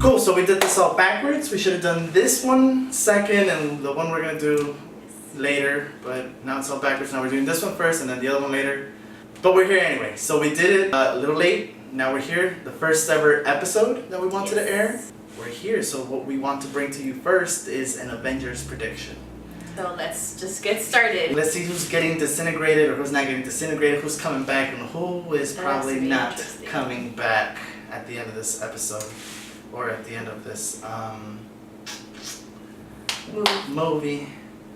Cool, so we did this all backwards. We should have done this one second and the one we're gonna do later, but now it's all backwards. Now we're doing this one first and then the other one later. But we're here anyway. So we did it a little late. Now we're here. The first ever episode that we wanted to air. We're here. So what we want to bring to you first is an Avengers prediction. So let's just get started. Let's see who's getting disintegrated or who's not getting disintegrated, who's coming back, and who is probably not coming back at the end of this episode. Or at the end of this movie.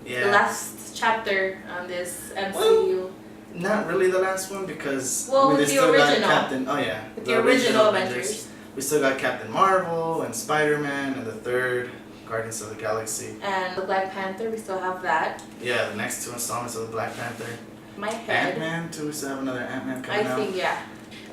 Yeah. The last chapter on this MCU. Well, not really the last one because with they the still original. got Captain. Oh yeah. With the original Avengers. We still got Captain Marvel and Spider-Man and the third Guardians of the Galaxy. And the Black Panther, we still have that. Yeah, the next two installments of the Black Panther. My head. Ant-Man too. We still have another Ant-Man coming out. I think yeah.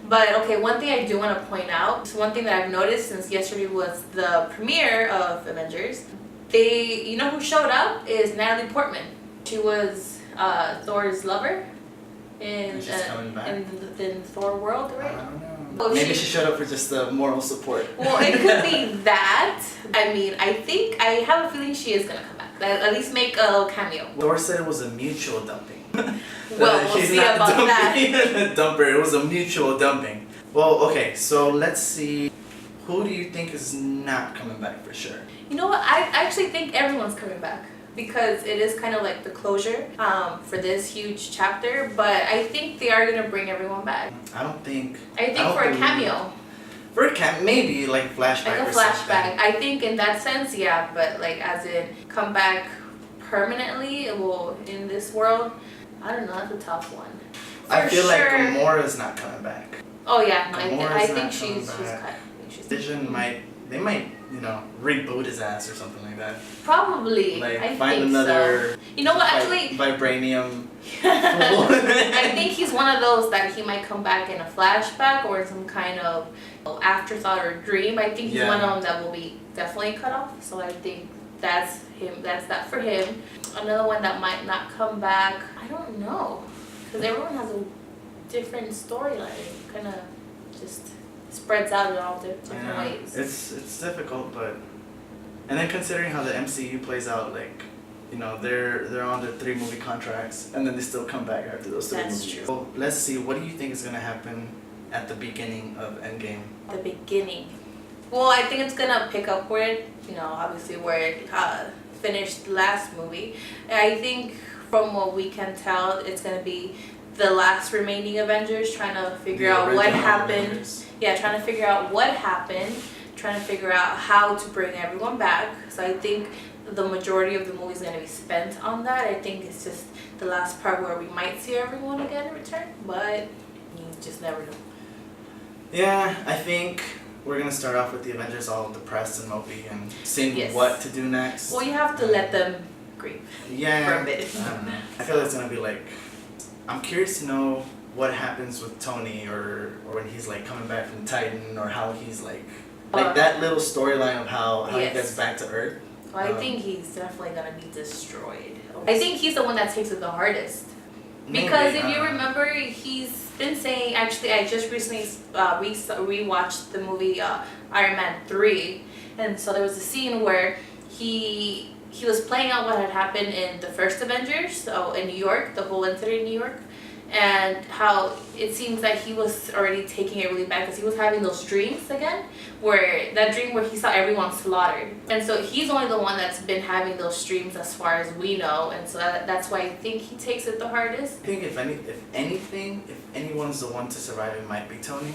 But okay, one thing I do want to point out, one thing that I've noticed since yesterday was the premiere of Avengers, you know who showed up is Natalie Portman. She was Thor's lover in Thor world, right? I don't know. Maybe she showed up for just the moral support. Well, it could be that. I mean, I have a feeling she is gonna come back. At least make a little cameo. Thor said it was a mutual dumping. Well, we'll see about that. Dumper. It was a mutual dumping. Well, okay, so let's see. Who do you think is not coming back for sure? You know what? I actually think everyone's coming back because it is kind of like the closure for this huge chapter. But I think they are gonna bring everyone back. I think for a cameo. For a cameo, maybe like flashback. Like a flashback. I think in that sense, yeah. But like as in come back permanently, well, in this world. I don't know, that's a tough one. I feel like Gamora's not coming back. Oh yeah, I think she's cut. Vision might reboot his ass or something like that. Probably. Like I find think another so. You know what, actually vibranium. I think he's one of those that he might come back in a flashback or some kind of afterthought or dream. I think he's one of them that will be definitely cut off. So I think that's him. That's that for him. Another one that might not come back, I don't know, because everyone has a different storyline. Kind of just spreads out in all different ways. It's difficult, but and then considering how the MCU plays out, like they're on their 3 movie contracts, and then they still come back after those 3 movies. True. So let's see. What do you think is gonna happen at the beginning of Endgame? The beginning. Well, I think it's gonna pick up where it, obviously where it finished the last movie. I think from what we can tell, it's gonna be the last remaining Avengers trying to figure out what happened. Avengers. Yeah, trying to figure out what happened, trying to figure out how to bring everyone back. So I think the majority of the movie is gonna be spent on that. I think it's just the last part where we might see everyone again return, but you just never know. Yeah, I think we're gonna start off with the Avengers all depressed and mopey and seeing what to do next. Well, you have to let them grieve for a bit. I don't know. I feel like it's gonna be like, I'm curious to know what happens with Tony or when he's like coming back from Titan or how he's like that little storyline of how he gets back to Earth. Well, I think he's definitely gonna be destroyed. I think he's the one that takes it the hardest. Because if you remember, he's been saying, actually I just recently rewatched the movie Iron Man 3, and so there was a scene where he was playing out what had happened in the first Avengers, so in New York, the whole incident in New York, and how it seems that he was already taking it really bad because he was having those dreams again, that dream where he saw everyone slaughtered. And so he's only the one that's been having those dreams as far as we know, and so that's why I think he takes it the hardest. I think if anyone's the one to survive, it might be Tony.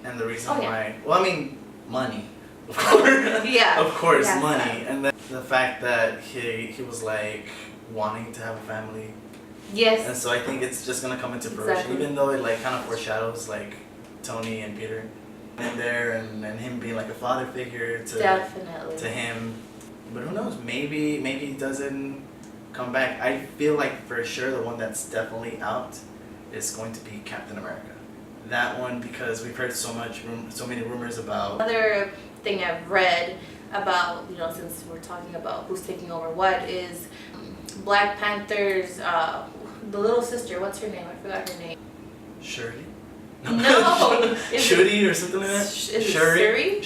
And the reason why, well, I mean, money. Of course. Yeah. Of course, money. And then the fact that he was like wanting to have a family. Yes. And so I think it's just gonna come into fruition, even though it like kind of foreshadows like Tony and Peter in there, and him being like a father figure to him. But who knows? Maybe he doesn't come back. I feel like for sure the one that's definitely out is going to be Captain America. That one, because we've heard so many rumors about. Another thing I've read about, since we're talking about who's taking over what, is Black Panther's the little sister. What's her name? I forgot her name. Shirley? No. Shuri or something like that? Is it Shuri?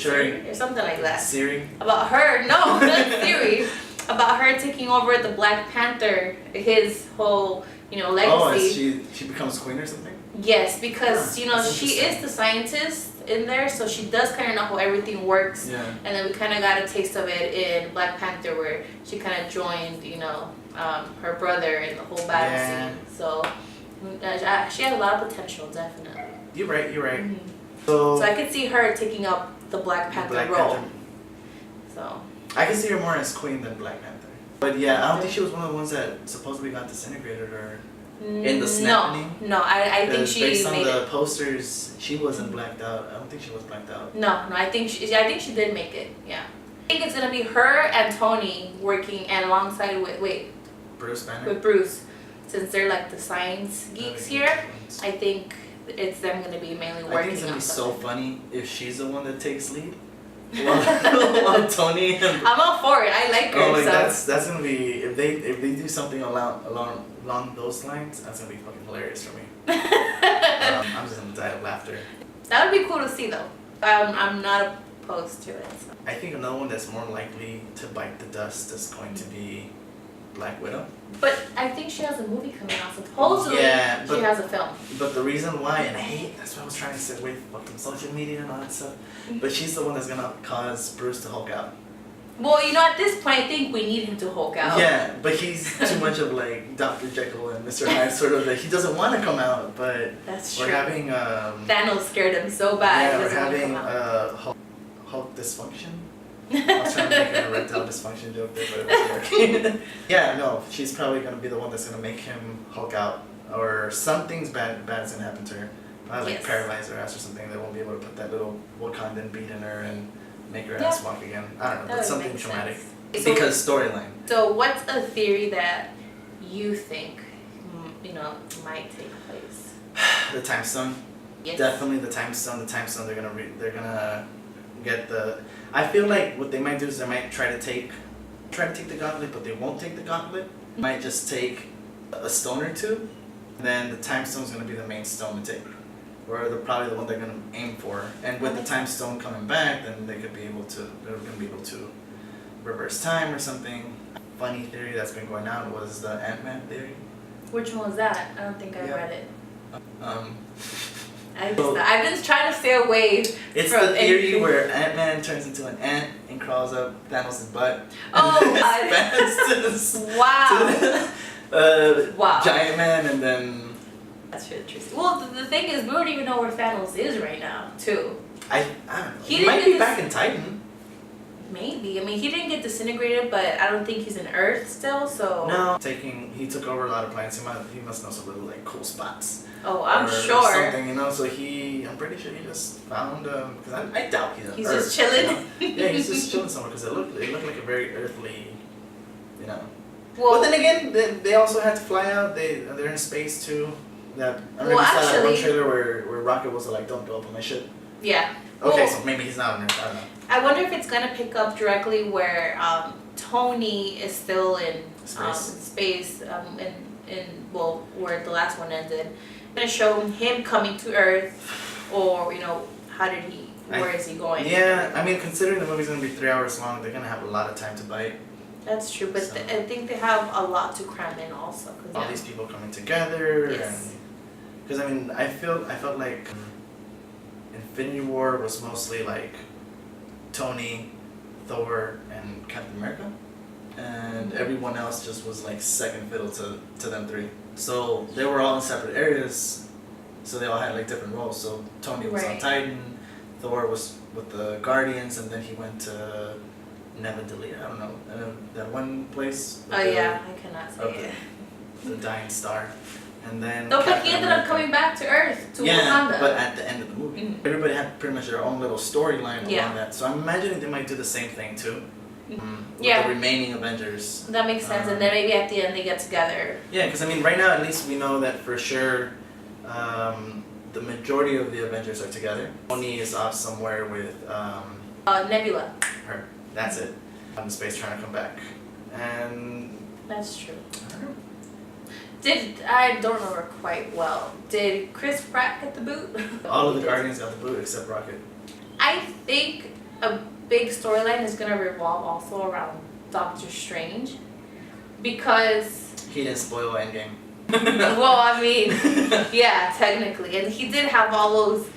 Or something like that. Siri? About her, no, not Siri. About her taking over the Black Panther, his whole, legacy. Oh, she becomes queen or something? Yes, because, that's she is the scientist in there, so she does kind of know how everything works. Yeah. And then we kind of got a taste of it in Black Panther, where she kind of joined, her brother in the whole battle scene. So she has a lot of potential, definitely. You're right. Mm-hmm. So I could see her taking up the Black Panther role. So I can see her more as queen than Black Panther. But yeah, I don't think she was one of the ones that supposedly got disintegrated or in the snapping. No, I think she based on made the it. posters, she wasn't blacked out. I don't think she was blacked out. No, I think she did make it. Yeah, I think it's gonna be her and Tony working, and alongside with Bruce Banner. with Bruce, since they're like the science geeks here. I think it's them gonna be mainly working. I think it's gonna on be something. so funny if she's the one that takes lead. While Tony and I'm all for it. I like her. that's gonna be if they do something along those lines, that's gonna be fucking hilarious for me. I'm just gonna die of laughter. That would be cool to see though. I'm not opposed to it. So. I think another one that's more likely to bite the dust is going to be Black Widow. But I think she has a movie coming out. Supposedly, she has a film. But the reason why, and that's why I was trying to stay away from social media and all that stuff. But she's the one that's gonna cause Bruce to Hulk out. Well, at this point, I think we need him to Hulk out. Yeah, but he's too much of like Dr. Jekyll and Mr. Hyde, sort of. He doesn't want to come out, but that's we're true. having Thanos scared him so bad. Yeah, we're having Hulk dysfunction. I was trying to make an erectile dysfunction joke there, but it wasn't working. Yeah, no, she's probably gonna be the one that's gonna make him Hulk out, or something's bad is gonna happen to her. Like paralyze her ass or something. They won't be able to put that little Wakandan bead in her and make her ass walk again. I don't know, but something traumatic. Because storyline. So what's a theory that you think, might take place? The time stone. Yes. Definitely the time stone. The time stone. They're gonna get the. I feel like what they might do is they might try to take the gauntlet, but they won't take the gauntlet. Might just take a stone or two, and then the time stone's gonna be the main stone to take. Or they're probably the one they're gonna aim for. And with the time stone coming back, then they're gonna be able to reverse time or something. Funny theory that's been going on was the Ant-Man theory. Which one was that? I don't think I read it. I've been trying to stay away it's from the theory anything. where Ant-Man turns into an ant and crawls up Thanos' butt. Oh, wow. Giant Man, and then. That's really interesting. Well, the thing is, we don't even know where Thanos is right now, too. I don't know. He might be back in Titan. Maybe. I mean, he didn't get disintegrated, but I don't think he's in Earth still, so. No. He took over a lot of planets. He must know some really like cool spots. Oh, I'm sure. Or something, so I'm pretty sure he just found, because I doubt he's on He's Earth. just chilling? Yeah, he's just chilling somewhere, because it looked like a very earthly, Well, but then again, they also had to fly out. They're in space too. I don't know if you saw that one trailer where Rocket was like, "Don't go up on my ship." Yeah. Okay, so maybe he's not on Earth. I don't know. I wonder if it's gonna pick up directly where Tony is still in space, where the last one ended. Gonna show him coming to Earth, or where is he going? Yeah, I mean, considering the movie's gonna be 3 hours long, they're gonna have a lot of time to bite. That's true, but I think they have a lot to cram in also. All these people coming together, and because I felt like Infinity War was mostly like Tony, Thor, and Captain America, and everyone else just was like second fiddle to them three. So they were all in separate areas, so they all had like different roles. So Tony was on Titan, Thor was with the Guardians, and then he went to Nevedalia. I don't know that one place. Oh yeah, I cannot say it. The dying star, and then. No, but he ended up coming back to Earth to Wakanda. But at the end of the movie, everybody had pretty much their own little storyline along that. So I'm imagining they might do the same thing too. With the remaining Avengers. That makes sense, and then maybe at the end they get together. Yeah, because right now at least we know that for sure the majority of the Avengers are together. Tony is off somewhere with Nebula. her. That's it. Out in space trying to come back. And that's true. I don't know. I don't remember quite well. Did Chris Pratt get the boot? All of the Guardians got the boot except Rocket. I think a big storyline is gonna revolve also around Doctor Strange, because he didn't spoil Endgame. well, I mean, yeah, technically, and he did have all those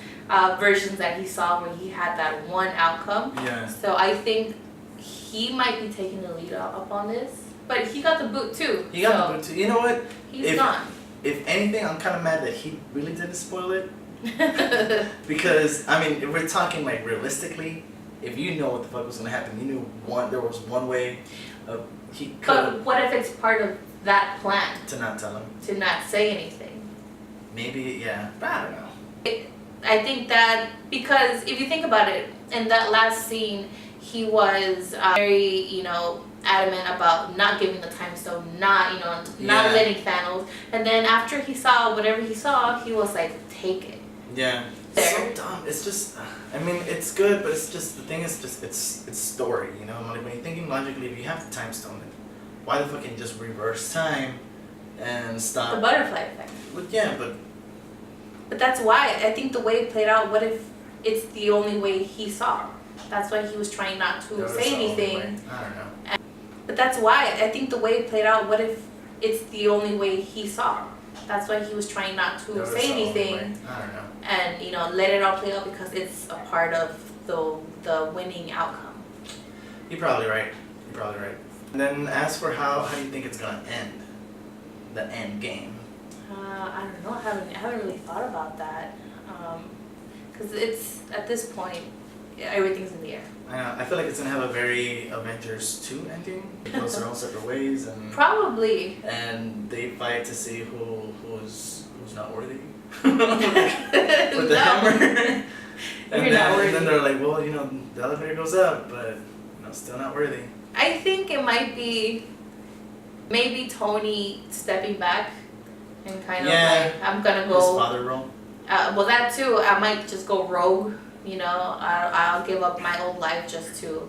versions that he saw where he had that one outcome. Yeah. So I think he might be taking the lead up on this, but he got the boot too. He got the boot too. You know what? He's gone. If anything, I'm kind of mad that he really didn't spoil it. Because I mean, if we're talking like realistically, if you know what the fuck was gonna happen, you knew there was one way. He could. But what if it's part of that plan? To not tell him. To not say anything. Maybe, yeah. But I don't know. I think that because if you think about it, in that last scene, he was very, adamant about not giving the time stone, not letting Thanos. And then after he saw whatever he saw, he was like, take it. Yeah. It's so dumb. It's just, I mean, it's good, but it's just, the thing is just, it's story, Like when you're thinking logically, if you have the time stone, then why the fuck can't you just reverse time and stop? The butterfly effect. But yeah, but that's why, I think the way it played out, what if it's the only way he saw? That's why he was trying not to say anything. I don't know. But that's why, I think the way it played out, what if it's the only way he saw? That's why he was trying not to say anything. I don't know. And, let it all play out because it's a part of the winning outcome. You're probably right. And then as for how do you think it's gonna end? The end game. I don't know. I haven't really thought about that. Because it's at this point, everything's in the air. I know. I feel like it's gonna have a very Avengers 2 ending. It goes their own separate ways and probably. And they fight to see who's not worthy. With the hammer. And then they're like, well, the elevator goes up, but still not worthy. I think it might be maybe Tony stepping back and kind of like, I'm gonna go. His father role. Well, that too. I might just go rogue. I'll give up my old life just to,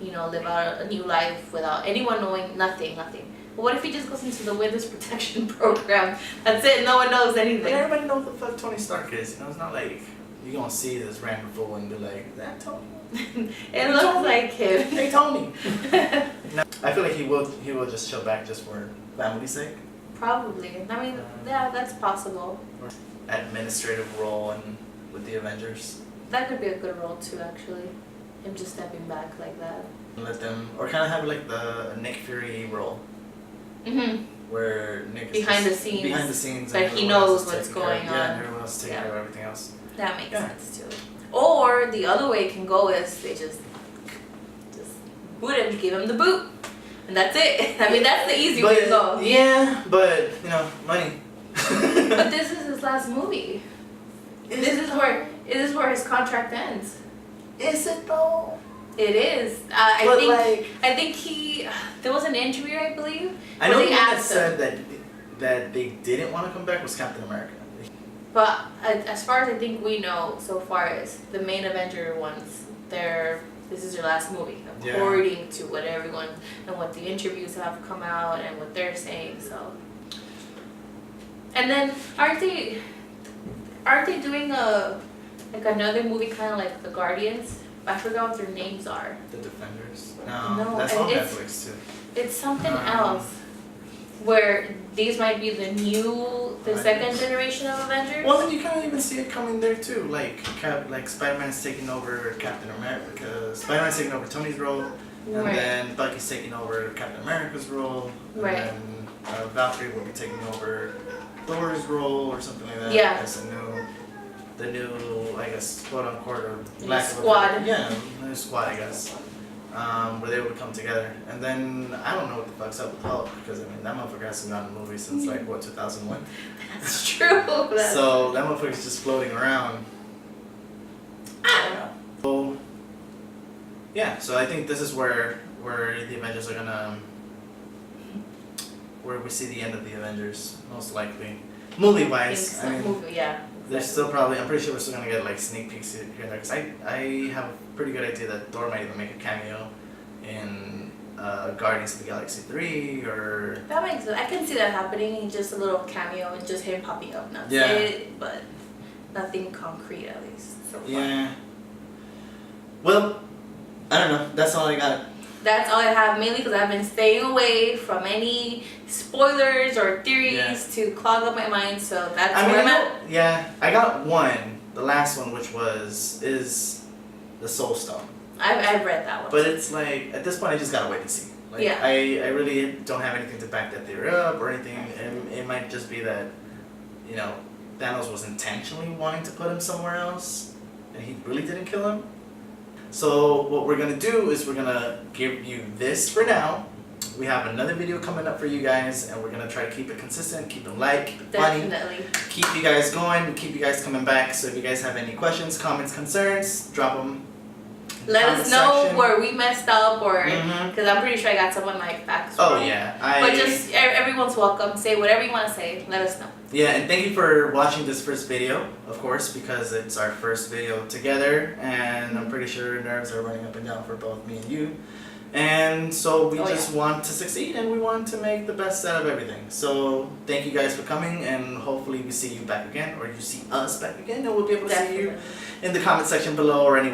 live out a new life without anyone knowing nothing. But what if he just goes into the witness protection program? That's it. No one knows anything. But everybody knows what the fuck Tony Stark is. It's not like you're gonna see this random fool and be like, is that Tony? It looks Tony? Like him. Hey Tony. No, I feel like he will just chill back just for family's sake. Probably. I mean, yeah, that's possible. Administrative role and with the Avengers. That could be a good role too, actually. Him just stepping back like that. Let them, or kind of have like the Nick Fury role. Mhm. Where Nick is behind the scenes, but he knows what's going on. Yeah, everyone else is taking care of everything else. That makes sense too. Or the other way it can go is they just boot him, give him the boot, and that's it. I mean, that's the easy way to go. Yeah, but money. But this is his last movie. This is where his contract ends. Is it though? It is. I think there was an interview, I believe. I know the that said that they didn't want to come back was Captain America. But as far as I think we know so far is the main Avenger ones. This is their last movie, according to what everyone and what the interviews have come out and what they're saying. So. And then aren't they doing another movie kind of like The Guardians? I forgot what their names are. The Defenders? No, that's on Netflix too. It's something else. Where these might be the second generation of Avengers. Well, then you kind of even see it coming there too. Like Spider-Man's taking over Captain America. Spider-Man's taking over Tony's role. And then Bucky's taking over Captain America's role. And then Valkyrie will be taking over Thor's role or something like that. Yeah. As the new, I guess, quote unquote, or squad. New squad, I guess. Where they would come together. And then, I don't know what the fuck's up with Hulk, because, that motherfucker hasn't gotten a movie since, 2001? That's true. So, that motherfucker's just floating around. I don't know. So, yeah, so I think this is where the Avengers are gonna, where we see the end of the Avengers, most likely. Movie-wise, There's still probably, I'm pretty sure we're still gonna get sneak peeks here and there, because I have a pretty good idea that Thor might even make a cameo in Guardians of the Galaxy 3 or... That makes sense. I can see that happening. Just a little cameo and just him popping up. That's Yeah. it, but nothing concrete at least. So far. Yeah. Well, I don't know. That's all I got. That's all I have, mainly because I've been staying away from any spoilers or theories to clog up my mind. So that's where I'm at. Yeah, I got one. The last one, which is the Soul Stone. I've read that one. But it's like, at this point, I just gotta wait and see. Like, Yeah. I really don't have anything to back that theory up or anything. It might just be that, you know, Thanos was intentionally wanting to put him somewhere else, and he really didn't kill him. So what we're gonna do is we're gonna give you this for now. We have another video coming up for you guys, and we're gonna try to keep it consistent, keep it light, keep it funny, Definitely. keep you guys going, keep you guys coming back. So if you guys have any questions, comments, concerns, drop them. Let us know section. where we messed up, or Mhm. because I'm pretty sure I got someone like facts Oh wrong. yeah, But just everyone's welcome. Say whatever you want to say. Let us know. yeah, and thank you for watching this first video, of course, because it's our first video together, and I'm pretty sure nerves are running up and down for both me and you. And so we just want to succeed, and we want to make the best out of everything. So thank you guys for coming, and hopefully we see you back again, or you see us back again, and we'll be able to see you in the comment section below or anywhere.